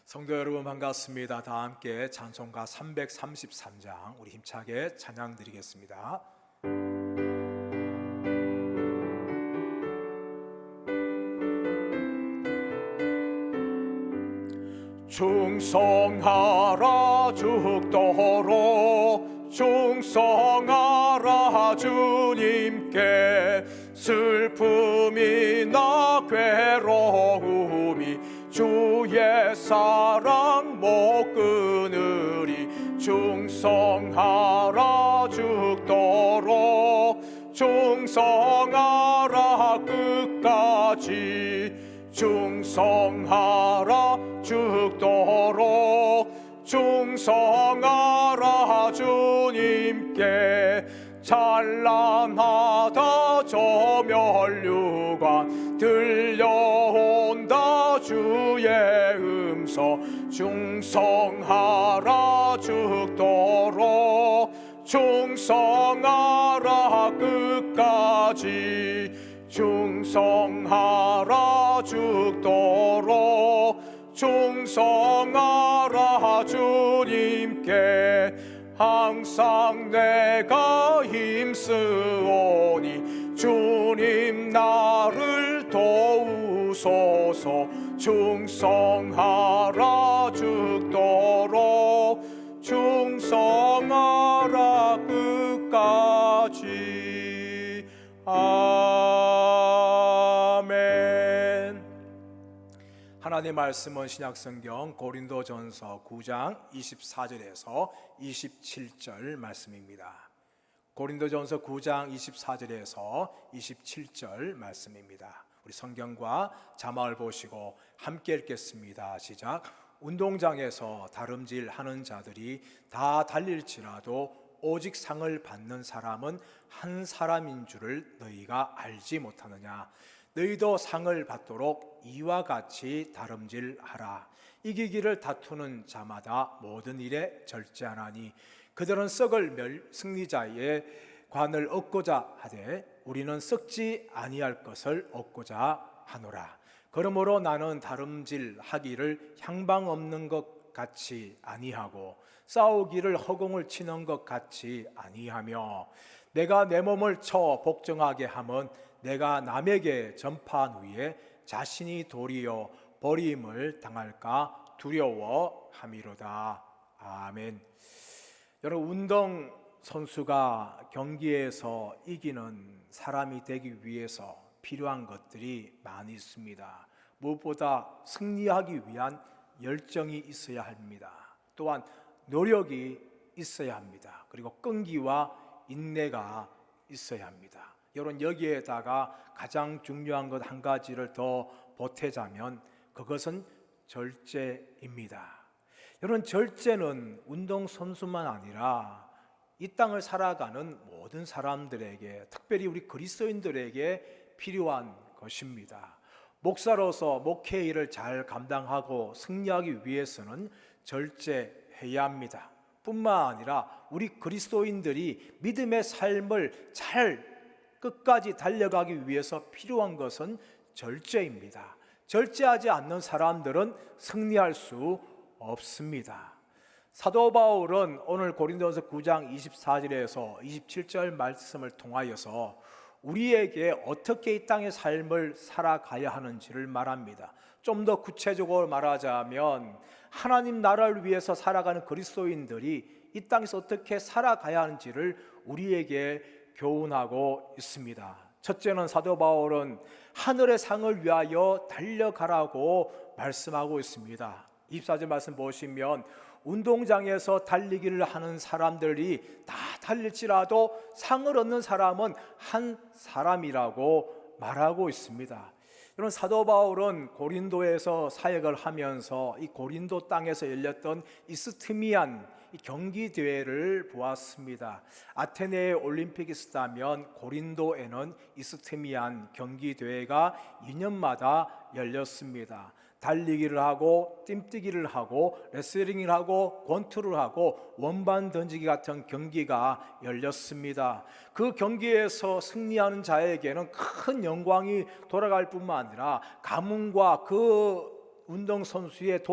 성도 여러분 반갑습니다. 다 함께 찬송가 333장 우리 힘차게 찬양 드리겠습니다. 충성하라 죽도록 충성하라 주님께 슬픔이나 괴로움이 주의 사랑 못 끊으리 충성하라 죽도록 충성하라 끝까지 충성하라 죽도록 충성하라 주님께 찬란하다 저 면류관 들려온다 주의 음성 충성하라 죽도록 충성하라 끝까지 충성하라 죽도록 충성하라 주님께 항상 내가 힘쓰오니 주님 나를 도우소서 충성하라 죽도록 충성하라 끝까지 아멘. 하나님의 말씀은 신약성경 고린도전서 9장 24절에서 27절 말씀입니다. 고린도전서 9장 24절에서 27절 말씀입니다. 우리 성경과 자막을 보시고 함께 읽겠습니다. 시작. 운동장에서 다름질하는 자들이 다 달릴지라도 오직 상을 받는 사람은 한 사람인 줄을 너희가 알지 못하느냐. 너희도 상을 받도록 이와 같이 다름질하라. 이기기를 다투는 자마다 모든 일에 절제하나니 그들은 썩을 승리자의 관을 얻고자 하되 우리는 썩지 아니할 것을 얻고자 하노라. 그러므로 나는 다름질하기를 향방 없는 것 같이 아니하고 싸우기를 허공을 치는 것 같이 아니하며 내가 내 몸을 쳐 복종하게 하면 내가 남에게 전파한 후에 자신이 도리어 버림을 당할까 두려워함이로다. 아멘. 여러분, 운동 선수가 경기에서 이기는 사람이 되기 위해서 필요한 것들이 많이 있습니다. 무엇보다 승리하기 위한 열정이 있어야 합니다. 또한 노력이 있어야 합니다. 그리고 끈기와 인내가 있어야 합니다. 여러분, 여기에다가 가장 중요한 것 한 가지를 더 보태자면 그것은 절제입니다. 여러분, 절제는 운동선수만 아니라 이 땅을 살아가는 모든 사람들에게, 특별히 우리 그리스도인들에게 필요한 것입니다. 목사로서 목회 일을 잘 감당하고 승리하기 위해서는 절제해야 합니다. 뿐만 아니라 우리 그리스도인들이 믿음의 삶을 잘 끝까지 달려가기 위해서 필요한 것은 절제입니다. 절제하지 않는 사람들은 승리할 수 없습니다. 사도 바울은 오늘 고린도전서 9장 24절에서 27절 말씀을 통하여서 우리에게 어떻게 이 땅의 삶을 살아가야 하는지를 말합니다. 좀 더 구체적으로 말하자면 하나님 나라를 위해서 살아가는 그리스도인들이 이 땅에서 어떻게 살아가야 하는지를 우리에게 교훈하고 있습니다. 첫째는 사도 바울은 하늘의 상을 위하여 달려가라고 말씀하고 있습니다. 24절 말씀 보시면 운동장에서 달리기를 하는 사람들이 다 달릴지라도 상을 얻는 사람은 한 사람이라고 말하고 있습니다. 여러분, 사도 바울은 고린도에서 사역을 하면서 이 고린도 땅에서 열렸던 이스트미안 경기 대회를 보았습니다. 아테네에 올림픽이 있었다면 고린도에는 이스트미안 경기 대회가 2년마다 열렸습니다. 달리기를 하고 뜀뛰기를 하고 레슬링을 하고 권투를 하고 원반 던지기 같은 경기가 열렸습니다. 그 경기에서 승리하는 자에게는 큰 영광이 돌아갈 뿐만 아니라 가문과 그 운동선수의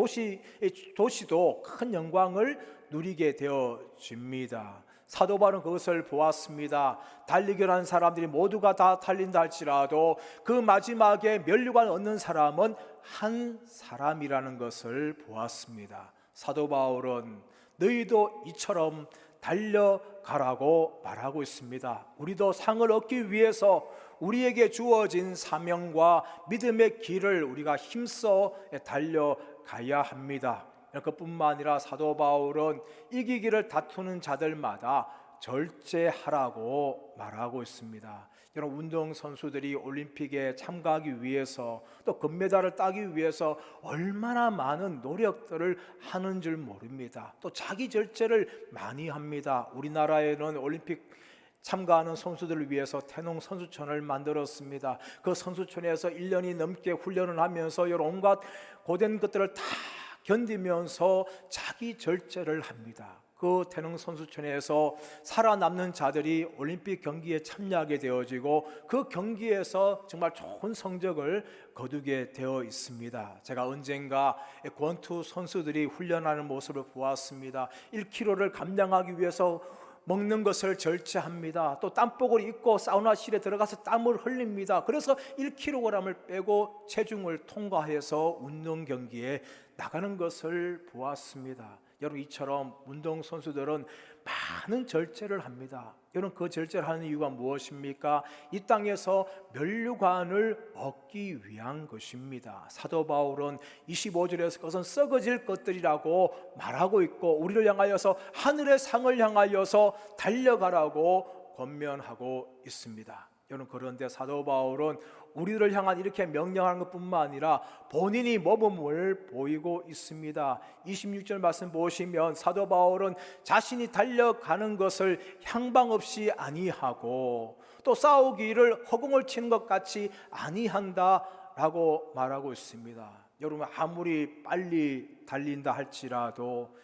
도시도 큰 영광을 누리게 되어집니다. 사도 바울은 그것을 보았습니다. 달리기를 하는 사람들이 모두가 다 달린다 할지라도 그 마지막에 면류관을 얻는 사람은 한 사람이라는 것을 보았습니다. 사도 바울은 너희도 이처럼 달려가라고 말하고 있습니다. 우리도 상을 얻기 위해서 우리에게 주어진 사명과 믿음의 길을 우리가 힘써 달려가야 합니다. 그뿐만 아니라 사도 바울은 이기기를 다투는 자들마다 절제하라고 말하고 있습니다. 여러분, 운동선수들이 올림픽에 참가하기 위해서 또 금메달을 따기 위해서 얼마나 많은 노력들을 하는 줄 모릅니다. 또 자기 절제를 많이 합니다. 우리나라에는 올림픽 참가하는 선수들을 위해서 태농 선수촌을 만들었습니다. 그 선수촌에서 1년이 넘게 훈련을 하면서 여러 온갖 고된 것들을 다 견디면서 자기 절제를 합니다. 그 태릉 선수촌에서 살아남는 자들이 올림픽 경기에 참여하게 되어지고 그 경기에서 정말 좋은 성적을 거두게 되어 있습니다. 제가 언젠가 권투 선수들이 훈련하는 모습을 보았습니다. 1kg를 감량하기 위해서 먹는 것을 절제합니다. 또 땀복을 입고 사우나실에 들어가서 땀을 흘립니다. 그래서 1kg을 빼고 체중을 통과해서 운동 경기에 나가는 것을 보았습니다. 여러분, 이처럼 운동선수들은 많은 절제를 합니다. 여러분, 그 절제를 하는 이유가 무엇입니까? 이 땅에서 면류관을 얻기 위한 것입니다. 사도 바울은 25절에서 그것은 썩어질 것들이라고 말하고 있고 우리를 향하여서 하늘의 상을 향하여서 달려가라고 권면하고 있습니다. 여러분, 그런데 사도 바울은 우리를 향한 이렇게 명령하는 것뿐만 아니라 본인이 모범을 보이고 있습니다. 26절 말씀 보시면 사도 바울은 자신이 달려가는 것을 향방 없이 아니하고 또 싸우기를 허공을 치는 것 같이 아니한다라고 말하고 있습니다. 여러분, 아무리 빨리 달린다 할지라도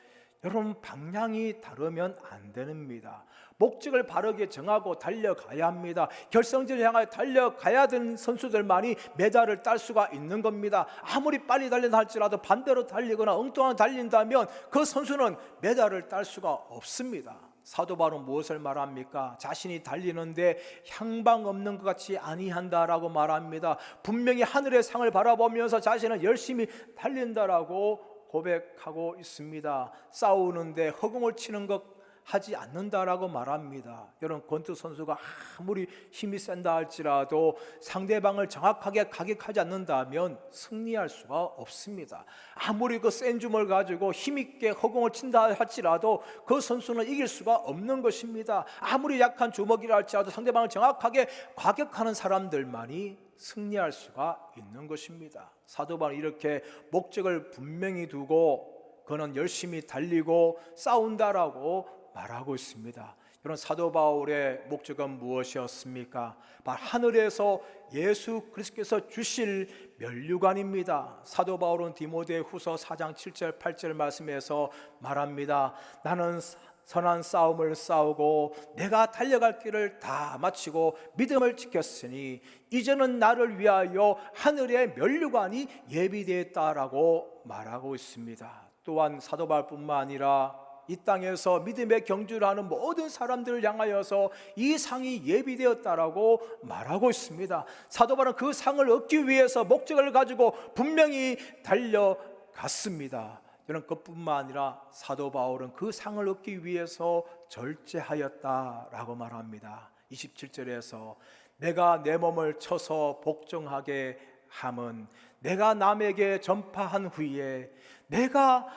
여러분, 방향이 다르면 안 됩니다. 목적을 바르게 정하고 달려가야 합니다. 결승전을 향하여 달려가야 되는 선수들만이 메달을 딸 수가 있는 겁니다. 아무리 빨리 달린다 할지라도 반대로 달리거나 엉뚱하게 달린다면 그 선수는 메달을 딸 수가 없습니다. 사도 바울은 무엇을 말합니까? 자신이 달리는데 향방 없는 것 같이 아니한다라고 말합니다. 분명히 하늘의 상을 바라보면서 자신은 열심히 달린다라고 고백하고 있습니다. 싸우는데 허공을 치는 것 하지 않는다라고 말합니다. 여러분, 권투 선수가 아무리 힘이 센다 할지라도 상대방을 정확하게 가격하지 않는다면 승리할 수가 없습니다. 아무리 그 센 줌을 가지고 힘있게 허공을 친다 할지라도 그 선수는 이길 수가 없는 것입니다. 아무리 약한 주먹이라 할지라도 상대방을 정확하게 가격하는 사람들만이 승리할 수가 있는 것입니다. 사도 바울은 이렇게 목적을 분명히 두고 그는 열심히 달리고 싸운다라고 말하고 있습니다. 여러분, 사도 바울의 목적은 무엇이었습니까? 바로 하늘에서 예수 그리스도께서 주실 면류관입니다. 사도 바울은 디모데후서 4장 7절 8절 말씀에서 말합니다. 나는 선한 싸움을 싸우고 내가 달려갈 길을 다 마치고 믿음을 지켰으니 이제는 나를 위하여 하늘의 면류관이 예비되었다라고 말하고 있습니다. 또한 사도 바울뿐만 아니라 이 땅에서 믿음의 경주를 하는 모든 사람들을 향하여서 이 상이 예비되었다라고 말하고 있습니다. 사도 바울은 그 상을 얻기 위해서 목적을 가지고 분명히 달려갔습니다. 여러분, 그뿐만 아니라 사도 바울은 그 상을 얻기 위해서 절제하였다라고 말합니다. 27절에서 내가 내 몸을 쳐서 복종하게 함은 내가 남에게 전파한 후에 내가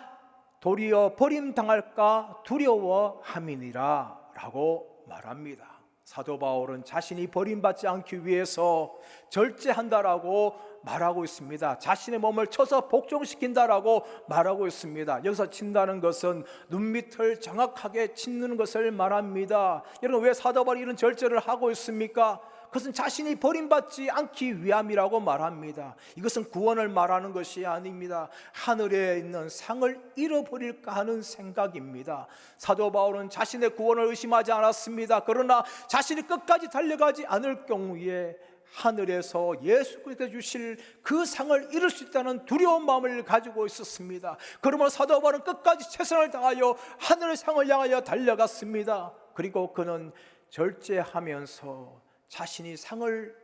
도리어 버림당할까 두려워함이니라 라고 말합니다. 사도 바울은 자신이 버림받지 않기 위해서 절제한다라고 말하고 있습니다. 자신의 몸을 쳐서 복종시킨다라고 말하고 있습니다. 여기서 친다는 것은 눈밑을 정확하게 찢는 것을 말합니다. 여러분, 왜 사도 바울이 이런 절제를 하고 있습니까? 그것은 자신이 버림받지 않기 위함이라고 말합니다. 이것은 구원을 말하는 것이 아닙니다. 하늘에 있는 상을 잃어버릴까 하는 생각입니다. 사도 바울은 자신의 구원을 의심하지 않았습니다. 그러나 자신이 끝까지 달려가지 않을 경우에 하늘에서 예수 그리스도께 주실 그 상을 이룰 수 있다는 두려운 마음을 가지고 있었습니다. 그러므로 사도 바울은 끝까지 최선을 다하여 하늘의 상을 향하여 달려갔습니다. 그리고 그는 절제하면서 자신이 상을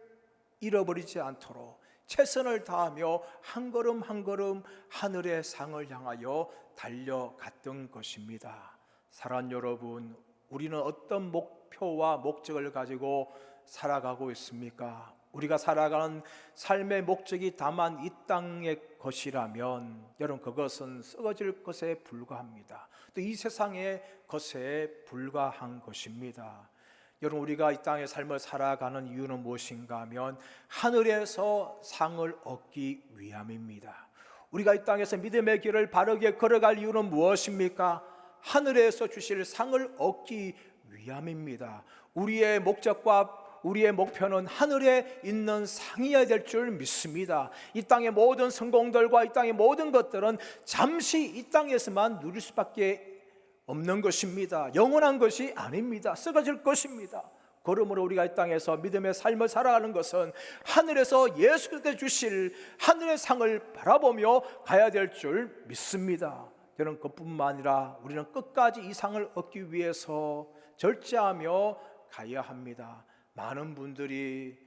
잃어버리지 않도록 최선을 다하며 한 걸음 한 걸음 하늘의 상을 향하여 달려갔던 것입니다. 사랑하는 여러분, 우리는 어떤 목표와 목적을 가지고 살아가고 있습니까? 우리가 살아가는 삶의 목적이 다만 이 땅의 것이라면 여러분, 그것은 썩어질 것에 불과합니다. 또 이 세상의 것에 불과한 것입니다. 여러분, 우리가 이 땅의 삶을 살아가는 이유는 무엇인가 하면 하늘에서 상을 얻기 위함입니다. 우리가 이 땅에서 믿음의 길을 바르게 걸어갈 이유는 무엇입니까? 하늘에서 주실 상을 얻기 위함입니다. 우리의 목적과 우리의 목표는 하늘에 있는 상이어야 될 줄 믿습니다. 이 땅의 모든 성공들과 이 땅의 모든 것들은 잠시 이 땅에서만 누릴 수밖에 없는 것입니다. 영원한 것이 아닙니다. 썩어질 것입니다. 그러므로 우리가 이 땅에서 믿음의 삶을 살아가는 것은 하늘에서 예수께서 주실 하늘의 상을 바라보며 가야 될 줄 믿습니다. 저는 그뿐만 아니라 우리는 끝까지 이 상을 얻기 위해서 절제하며 가야 합니다. 많은 분들이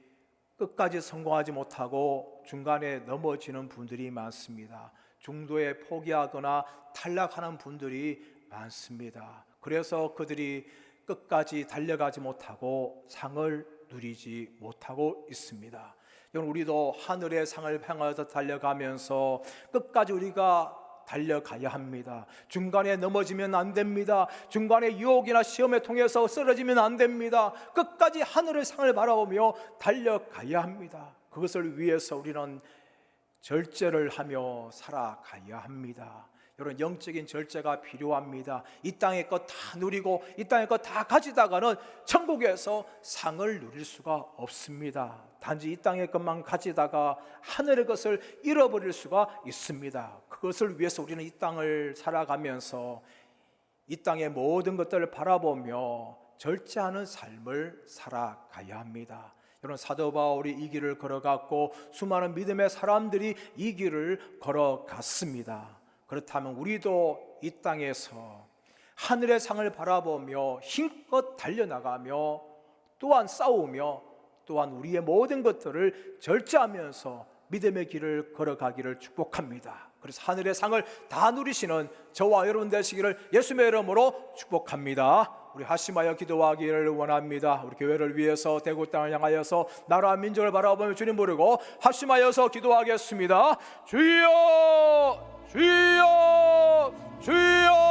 끝까지 성공하지 못하고 중간에 넘어지는 분들이 많습니다. 중도에 포기하거나 탈락하는 분들이 많습니다. 그래서 그들이 끝까지 달려가지 못하고 상을 누리지 못하고 있습니다. 여러분, 우리도 하늘의 상을 향해서 달려가면서 끝까지 우리가 달려가야 합니다. 중간에 넘어지면 안 됩니다. 중간에 유혹이나 시험에 통해서 쓰러지면 안 됩니다. 끝까지 하늘의 상을 바라보며 달려가야 합니다. 그것을 위해서 우리는 절제를 하며 살아가야 합니다. 여러분, 영적인 절제가 필요합니다. 이 땅의 것 다 누리고 이 땅의 것 다 가지다가는 천국에서 상을 누릴 수가 없습니다. 단지 이 땅의 것만 가지다가 하늘의 것을 잃어버릴 수가 있습니다. 그것을 위해서 우리는 이 땅을 살아가면서 이 땅의 모든 것들을 바라보며 절제하는 삶을 살아가야 합니다. 여러분, 사도 바울이 이 길을 걸어갔고 수많은 믿음의 사람들이 이 길을 걸어갔습니다. 그렇다면 우리도 이 땅에서 하늘의 상을 바라보며 힘껏 달려나가며 또한 싸우며 또한 우리의 모든 것들을 절제하면서 믿음의 길을 걸어가기를 축복합니다. 그래서 하늘의 상을 다 누리시는 저와 여러분 되시기를 예수님의 이름으로 축복합니다. 우리 합심하여 기도하기를 원합니다. 우리 교회를 위해서 대구 땅을 향하여서 나라와 민족을 바라보며 주님 부르고 합심하여서 기도하겠습니다. 주여, 주여, 주여.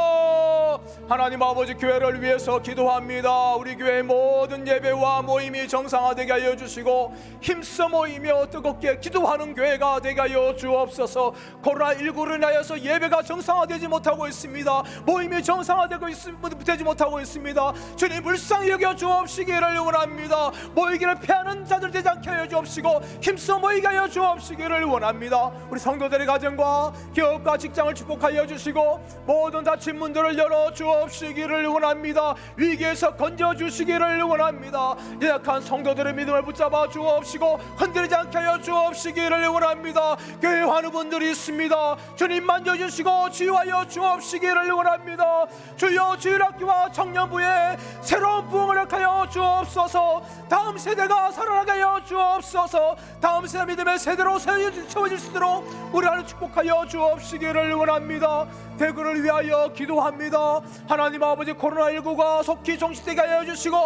하나님 아버지, 교회를 위해서 기도합니다. 우리 교회의 모든 예배와 모임이 정상화되게 하여 주시고 힘써 모이며 뜨겁게 기도하는 교회가 되게 하여 주옵소서. 코로나19로 인하여서 예배가 정상화되지 못하고 있습니다. 모임이 정상화되지 못하고 있습니다. 주님, 불쌍히 여겨 주옵시기를 원합니다. 모이기를 피하는 자들 되지 않게 하여 주옵시고 힘써 모이게 하여 주옵시기를 원합니다. 우리 성도들의 가정과 기업과 직장을 축복하여 주시고 모든 닫힌 문들을 열어 주옵시기를 원합니다. 위기에서 건져주시기를 원합니다. 연약한 성도들의 믿음을 붙잡아 주옵시고 흔들리지 않게 하여 주옵시기를 원합니다. 교회 환우분들이 있습니다. 주님 만져주시고 치유하여 주옵시기를 원합니다. 주여, 주일학교와 청년부에 새로운 부흥을 하여 주옵소서. 다음 세대가 살아나게 하여 주옵소서. 다음 세대 믿음의 세대로 세워질 수 있도록 우리 하나님 축복하여 주옵시기를 원합니다. 대구를 위하여 기도합니다. 하나님 아버지, 코로나19가 속히 종식되게 하여 주시고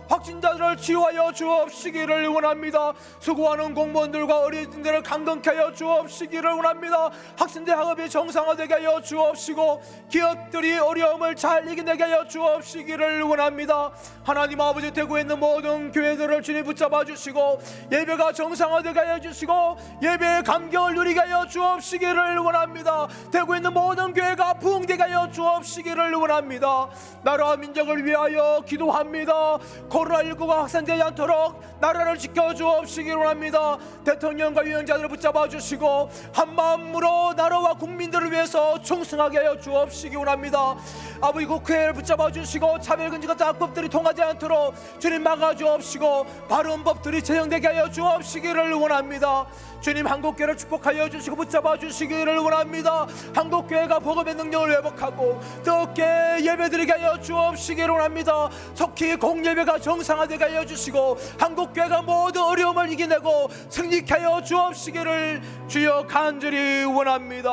확진자들을 치유하여 주옵시기를 원합니다. 수고하는 공무원들과 어린이들을 강건케 하여 주옵시기를 원합니다. 학생들 학업이 정상화되게 하여 주옵시고 기업들이 어려움을 잘 이겨내게 하여 주옵시기를 원합니다. 하나님 아버지, 대구에 있는 모든 교회들을 주님 붙잡아 주시고 예배가 정상화되게 하여 주시고 예배의 감격을 누리게 하여 주옵시기를 원합니다. 대구에 있는 모든 교회가 부흥되게 하여 주옵시기를 원합니다. 원합니다. 나라와 민족을 위하여 기도합니다. 코로나19가 확산되지 않도록 나라를 지켜주옵시기 원합니다. 대통령과 위원장들을 붙잡아 주시고 한마음으로 나라와 국민들을 위해서 충성하게 하여 주옵시기 원합니다. 아버지, 국회를 붙잡아 주시고 차별금지 같은 악법들이 통하지 않도록 주님 막아 주옵시고 바른 법들이 제정되게 하여 주옵시기를 원합니다. 주님, 한국교회를 축복하여 주시고 붙잡아 주시기를 원합니다. 한국교회가 복음의 능력을 회복하고 뜨겁게 예배드리게 하여 주옵시기를 원합니다. 속히 공예배가 정상화되게 하여 주시고 한국교회가 모든 어려움을 이겨내고 승리케 하여 주옵시기를 주여 간절히 원합니다.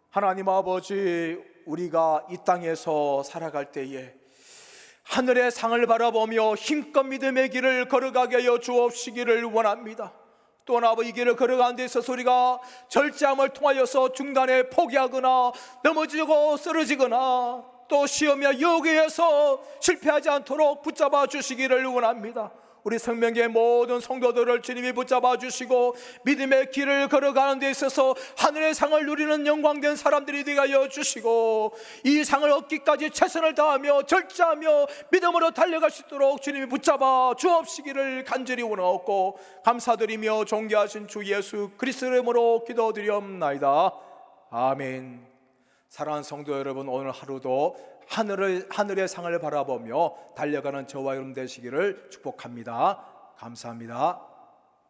하나님 아버지, 우리가 이 땅에서 살아갈 때에 하늘의 상을 바라보며 힘껏 믿음의 길을 걸어가게 하여 주옵시기를 원합니다. 또한 아버지, 이 길을 걸어가는 데 있어서 우리가 절제함을 통하여서 중간에 포기하거나 넘어지고 쓰러지거나 또 시험이나 유혹에서 실패하지 않도록 붙잡아 주시기를 원합니다. 우리 생명계의 모든 성도들을 주님이 붙잡아 주시고 믿음의 길을 걸어가는 데 있어서 하늘의 상을 누리는 영광된 사람들이 되게 하여 주시고 이 상을 얻기까지 최선을 다하며 절제하며 믿음으로 달려갈 수 있도록 주님이 붙잡아 주옵시기를 간절히 원하옵고 감사드리며 존귀하신 주 예수 그리스도의 이름으로 기도드리옵나이다. 아멘. 사랑하는 성도 여러분, 오늘 하루도 하늘의 상을 바라보며 달려가는 저와 여러분 되시기를 축복합니다. 감사합니다.